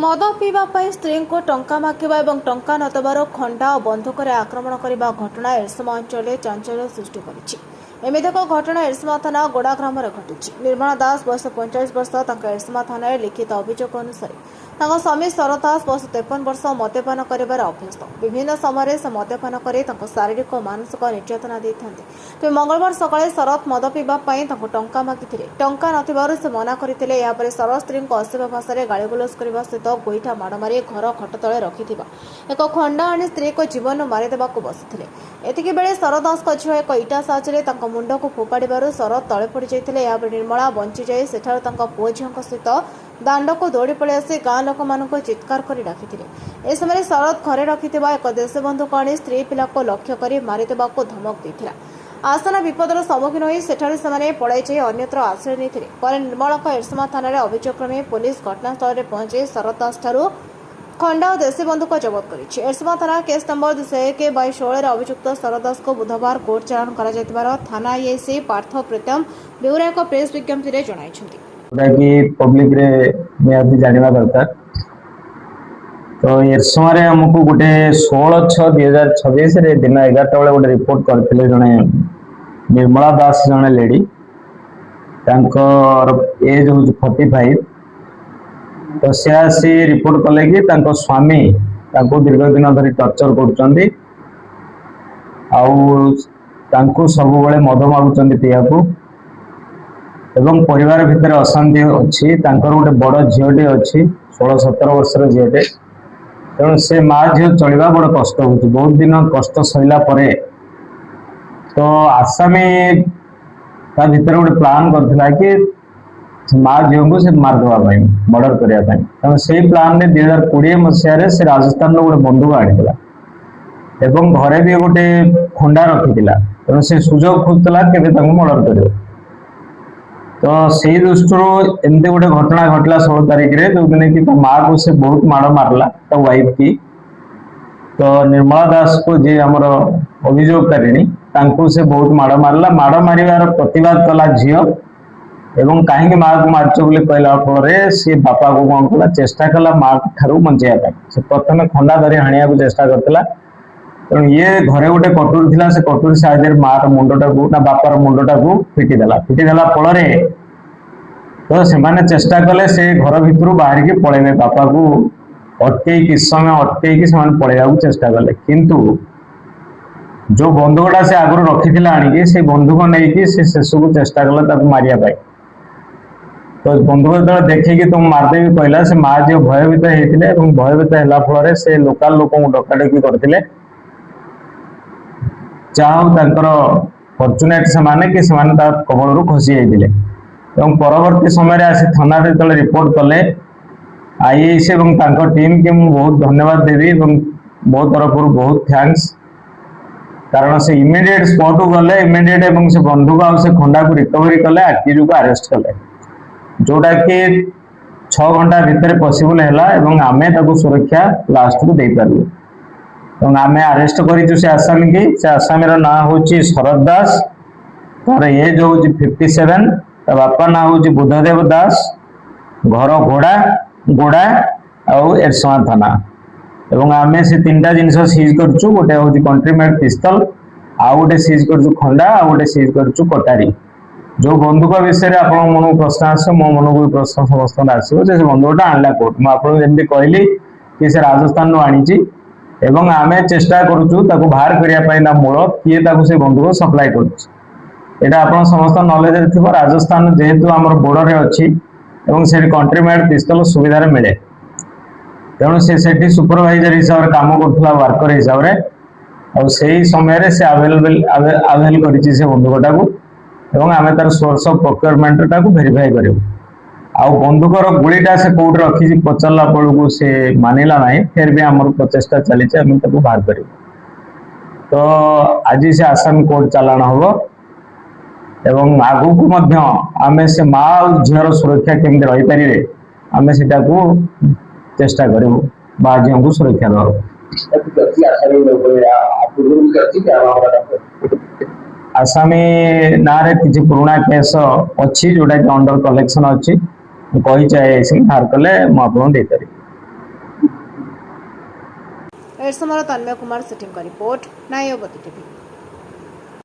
मद पीवा स्त्री को टंका मागिबा और टंका नदबार खंडा और बंधुक आक्रमण करने घटना एरसमा अंचल चांचल्य सृष्टि करिछि। एमिति एक घटना एरसमा थाना गोड़ा ग्राम घटी। निर्मला दास बयस 45 वर्ष एरसमा थाना लिखित अभियोग अनुसार स्वामी शरद दास बयस 53 वर्ष मद्यपान कर अभ्यस्त। विभिन्न समय से मद्यपान कर शारीरिक और मानसिक निर्यातना देते। तेज मंगलवार सकाଳେ शरद मद पीवाई टंका मागिते टंका नथिबारु से मना करते। यापर शरद स्त्री अश्लील भाषा गाड़ीगोलज करने सहित गोईठा माड़ मारी घर खट तले रखिथिबा एक खंडा आनी स्त्री को जीवन मारिदेवा बसिथिले। एतिकी बेले शरद दास झील एक इटा साहाय्य मुंड को फोपाड़ू शरद तले पड़ जाते। यापर निर्मला बंची जाए सेठार पुओ झील सहित दांड को दौड़ी पड़े आसी गाँ लोक मान चित्कार कर डाकिथिले। ए समय शरद घरे रखिथिबा एक देश बंधुक आनी स्त्री पिला को लक्ष्य कर मारिदेवा धमक देथिला। आसना विपदर सम्मुखीन होई सेठारे सेमाने पड़ाई जाई अन्यत्र आश्रय नेथिले। पर निर्मला एरसमा थाना अभियोग क्रमे पुलिस घटनास्थल में पहुंचे शरद दास ठारू खंडा और देशी बंधुक जबत करिछि। एरसमा थाना केस नंबर 201/16 अभियुक्त शरद दास को बुधवार कोर्ट चालाण करा जायतिबार थाना आईआईसी पार्थ प्रीतम बेउरा एक प्रेस विज्ञप्ति रे जणाइछन्ति। पब्लिक रे निहाती जानिबा दरकार। तो एरसमा रे हमको गोटे 16/6/2026 रे दिन 11टा बेले गोटे रिपोर्ट करथिले जने निर्मला दास जने लेडी तांकर एज हो 45। तो से आसी रिपोर्ट कले कि तांको स्वामी तांको दीर्घ दिन धरी टर्चर करूचंदी आउ तांको सब बेले मद मागुचंदी पियाकू एवं परिवार भितर अशांति अच्छी। तांकर गोटे बड़ झीलटे अच्छी 16-17 वर्षर झीलटे। तेणु से माँ झील चलवा बड़ कष्ट हो बहुत दिन कष्ट सैला परे तो आसामी ता भीतर गोटे प्लान करथिला कि माँ झील को से मारदेवा मर्डर करने तेणु से प्लान में 2020 मसीह से राजस्थान गोटे बंधुक आनीला एवं घरे भी गोटे खंडा रखी तेणु से सुजोग खोजुला के मर्डर कर। तो से दृष्टि एमती गोटे घटना घटला 16 तारिख रे जो दिन की माँ को से बहुत माड़ मारला वाइफ की। तो निर्मला दास को जे आमर अभियोगकारिणी तांको से बहुत माड़ मारला। माड़ मारिवार प्रतिवाद कला झील एवं कहीं माँ को मार्च बोली कहला फल सी बापा को कौन कला चेष्टा कला माँ ठारू बचाई से प्रथम खंडा धरी हाणिया को चेष्टा करता। तेणु ये घरे गोटे कटुरी थिला से कटुरी साहाय्य मार मुंडटा को ना बापार मुंडटा को फिटिदेला फल तो से चेष्टा कले से घर भितर बाहर की पलैबे बापा को अटके किस समय अटके से पलैया चेष्टा कले किंतु जो बंधुकटा से आगु रखी आनिकी से बंधुक नहीं से शेष को चेष्टा कले मारिया। तो बंधुक जो देखिए तुम मारदेवी कहला से माँ जो भयभीत होते भयभीत है फल से लोकाल लोक डकाडकी करते फर्चुनेट से कबल खसी जाते। परवर्ती समय आसी थाना जो रिपोर्ट कले आईआईसी और टीम के मुझे बहुत धन्यवाद देवी मो तरफ बहुत थैंक्स कारण से इमिडिएट स्पॉट को गले इमिडिएट से बंधुक आ खंडा को रिकवरी कले आक्यूज को अरेस्ट कले जोटा कि 6 घंटा भितर पॉसिबल है आमे सुरक्षा लास्ट को दे पारू। तो आमे अरेस्ट करूँ से आसामी की से आसामी ना हूँ शरद दास तार एज हूँ 57 बापा ना हूँ बुद्धदेव दास घर घोड़ा गोड़ा आउ एरसमा थाना एवं आमे से 3टा जिनस सीज करछु गोटे हूँ कंट्री मेड पिस्तल आउ गोटे सीज करछु खंडा आउ गोटे सीज करछु कटारी। जो बंधुक विषय आप मन को प्रश्न आस मो मन को प्रश्न समस्त आसो से बंधुकटा आणला कोर्ट मुझे कहली कि से राजस्थान आनी एवं आमे चेष्टा करूँ बाहर करने ना मूल किए से बंधुक सप्लाई करा आप समस्त नॉलेज थी। राजस्थान जेहेतु आम बोर्डर अच्छी से कंट्री मेड पिस्तल सुविधा मिले तेणु से सुपरवाइजर हिसाब से कम करुला वर्कर हिसाब से समय से आवेल कर बंधुकटा को एवं आम तार सोर्स ऑफ प्रोक्योरमेंटा को वेरीफाई करूँ। आ बंधुकर गुड़ीटा से कौट रखी पचारा बेलू से मानिला ना फिर भी आम प्रचेषा चली बाहर कर। तो आज से आसामी कोर्ट चालाण हम एवं आगू को आमे से माँ और झीर सुरक्षा केमी रही पारे आमे से चेष्टा करूँ बा झील को सुरक्षा दवा। आसामी ना किसी पुराना केस अच्छी जोटा कि अंडर कलेक्शन अच्छी कही बाहर कले मुझे दे पारि। ଏରସମାର ତନ୍ମୟ କୁମାର ସେଠୀଙ୍କ ରିପୋର୍ଟ ନ୍ୟାୟବତୀ ଟିଭି।